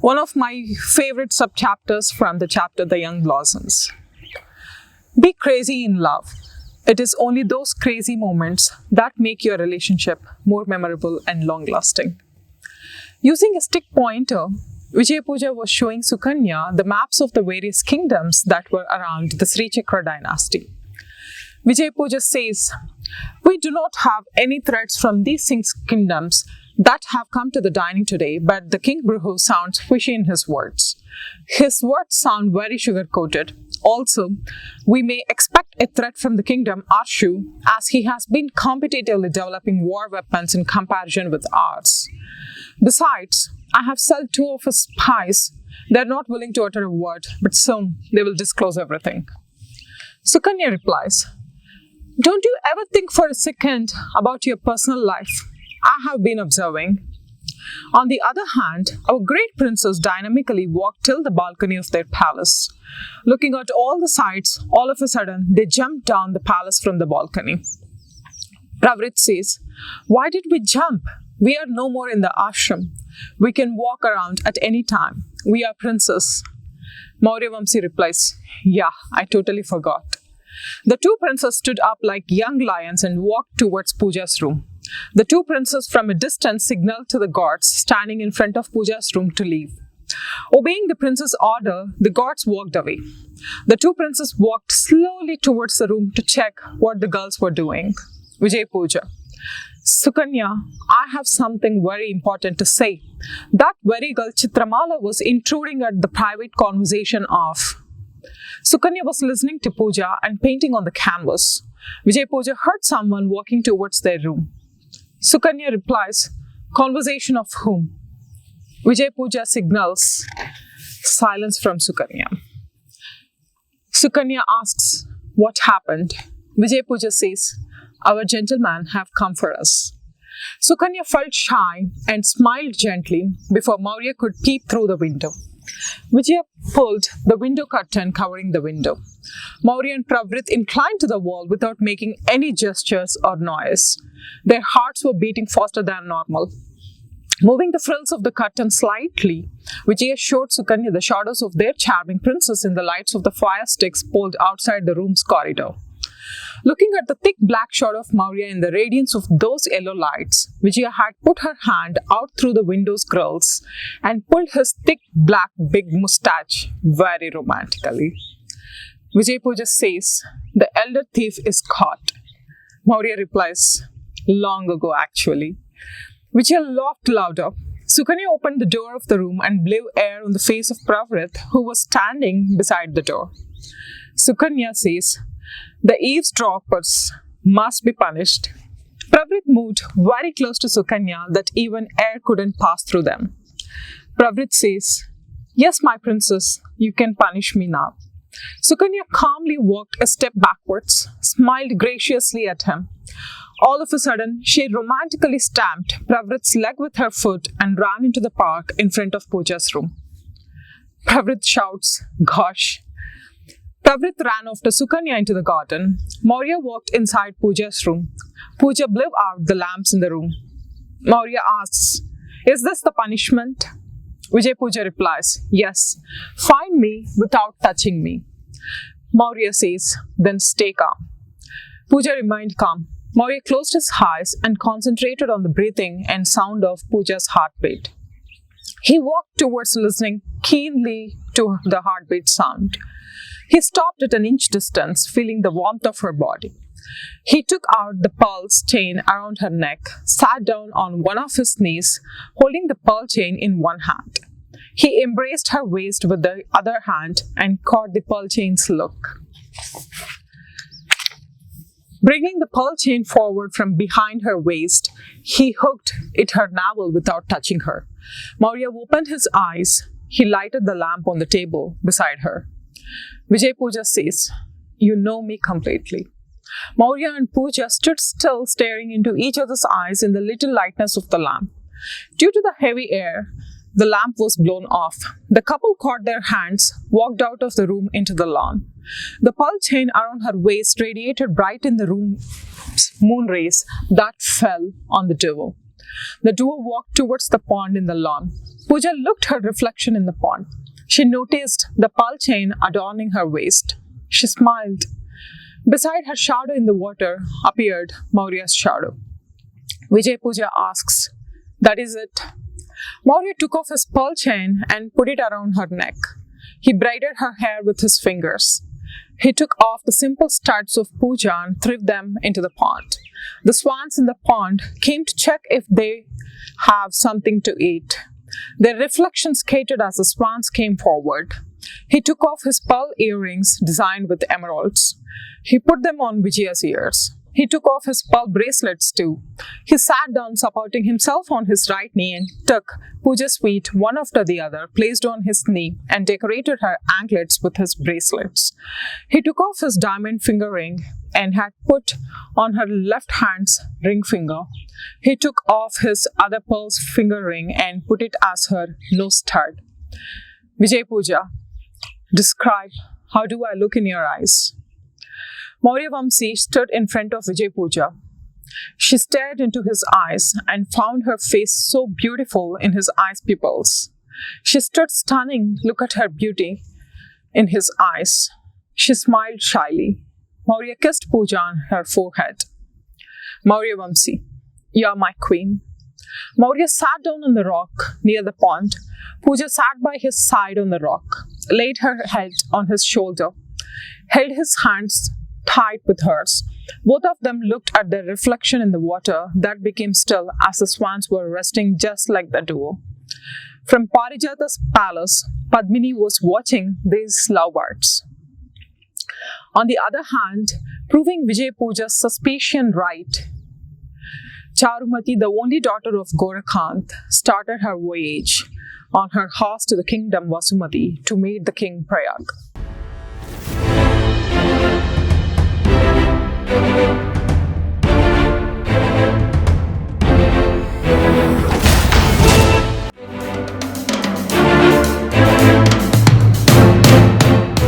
One of my favorite subchapters from the chapter The Young Blossoms. Be crazy in love. It is only those crazy moments that make your relationship more memorable and long-lasting. Using a stick pointer, Vijay Pooja was showing Sukanya the maps of the various kingdoms that were around the Sri Chakra dynasty. Vijay Pooja says, "We do not have any threats from these 6 kingdoms that have come to the dining today, but the King Bruhu sounds fishy in his words. His words sound very sugar-coated. Also, we may expect a threat from the kingdom Arshu, as he has been competitively developing war weapons in comparison with ours. Besides, I have sold 2 of his spies. They're not willing to utter a word, but soon they will disclose everything." Sukanya replies, "Don't you ever think for a second about your personal life? I have been observing." On the other hand, our great princes dynamically walked till the balcony of their palace. Looking at all the sights, all of a sudden, they jumped down the palace from the balcony. Pravrit says, "Why did we jump? We are no more in the ashram. We can walk around at any time. We are princes." Maurya Vamsi replies, "Yeah, I totally forgot." The 2 princes stood up like young lions and walked towards Pooja's room. The 2 princes from a distance signaled to the guards standing in front of Pooja's room to leave. Obeying the prince's order, the guards walked away. The 2 princes walked slowly towards the room to check what the girls were doing. Vijay Pooja: "Sukanya, I have something very important to say. That very girl Chitramala was intruding at the private conversation of..." Sukanya was listening to Pooja and painting on the canvas. Vijay Pooja heard someone walking towards their room. Sukanya replies, "Conversation of whom?" Vijay Pooja signals silence from Sukanya. Sukanya asks, "What happened?" Vijay Pooja says, "Our gentlemen have come for us." Sukanya felt shy and smiled gently before Maurya could peep through the window. Vijaya pulled the window curtain covering the window. Maurya and Pravrit inclined to the wall without making any gestures or noise. Their hearts were beating faster than normal. Moving the frills of the curtain slightly, Vijaya showed Sukanya the shadows of their charming princess in the lights of the fire sticks pulled outside the room's corridor. Looking at the thick black shadow of Maurya in the radiance of those yellow lights, Vijaya had put her hand out through the window's grills and pulled his thick black big moustache very romantically. Vijay Pooja says, "The elder thief is caught." Maurya replies, "Long ago actually." Vijaya laughed louder. Sukanya opened the door of the room and blew air on the face of Pravrit, who was standing beside the door. Sukanya says, "The eavesdroppers must be punished." Pravrit moved very close to Sukanya that even air couldn't pass through them. Pravrit says, "Yes, my princess, you can punish me now." Sukanya calmly walked a step backwards, smiled graciously at him. All of a sudden, she romantically stamped Pravrit's leg with her foot and ran into the park in front of Pooja's room. Pravrit shouts, "Gosh!" Pravrit ran after Sukanya into the garden. Maurya walked inside Pooja's room. Pooja blew out the lamps in the room. Maurya asks, "Is this the punishment?" Vijay Pooja replies, "Yes. Find me without touching me." Maurya says, "Then stay calm." Pooja remained calm. Maurya closed his eyes and concentrated on the breathing and sound of Pooja's heartbeat. He walked towards listening keenly to the heartbeat sound. He stopped at an inch distance, feeling the warmth of her body. He took out the pearl chain around her neck, sat down on one of his knees, holding the pearl chain in one hand. He embraced her waist with the other hand and caught the pearl chain's look. Bringing the pearl chain forward from behind her waist, he hooked it her navel without touching her. Maurya opened his eyes. He lighted the lamp on the table beside her. Vijay Pooja says, "You know me completely." Maurya and Pooja stood still, staring into each other's eyes in the little lightness of the lamp. Due to the heavy air, the lamp was blown off. The couple caught their hands, walked out of the room into the lawn. The pearl chain around her waist radiated bright in the room's moon rays that fell on the duo. The duo walked towards the pond in the lawn. Pooja looked her reflection in the pond. She noticed the pearl chain adorning her waist. She smiled. Beside her shadow in the water appeared Maurya's shadow. Vijay Pooja asks, "That is it?" Maurya took off his pearl chain and put it around her neck. He braided her hair with his fingers. He took off the simple studs of Pooja and threw them into the pond. The swans in the pond came to check if they have something to eat. Their reflections scattered as the swans came forward. He took off his pearl earrings designed with emeralds. He put them on Vijaya's ears. He took off his pearl bracelets too. He sat down, supporting himself on his right knee, and took Pooja's feet one after the other, placed on his knee, and decorated her anklets with his bracelets. He took off his diamond finger ring and had put on her left hand's ring finger. He took off his other pearl's finger ring and put it as her nose stud. Vijay Pooja, describe, how do I look in your eyes? Maurya Vamsi stood in front of Vijay Pooja. She stared into his eyes and found her face so beautiful in his eyes pupils. She stood stunning, look at her beauty in his eyes. She smiled shyly. Maurya kissed Pooja on her forehead. Maurya Vamsi, you are my queen. Maurya sat down on the rock near the pond. Pooja sat by his side on the rock, laid her head on his shoulder, held his hands tight with hers. Both of them looked at their reflection in the water that became still as the swans were resting just like the duo. From Parijata's palace, Padmini was watching these lovebirds. On the other hand, proving Vijay Pooja's suspicion right, Charumati, the only daughter of Gorakhant, started her voyage on her horse to the kingdom Vasumati to meet the king Prayag.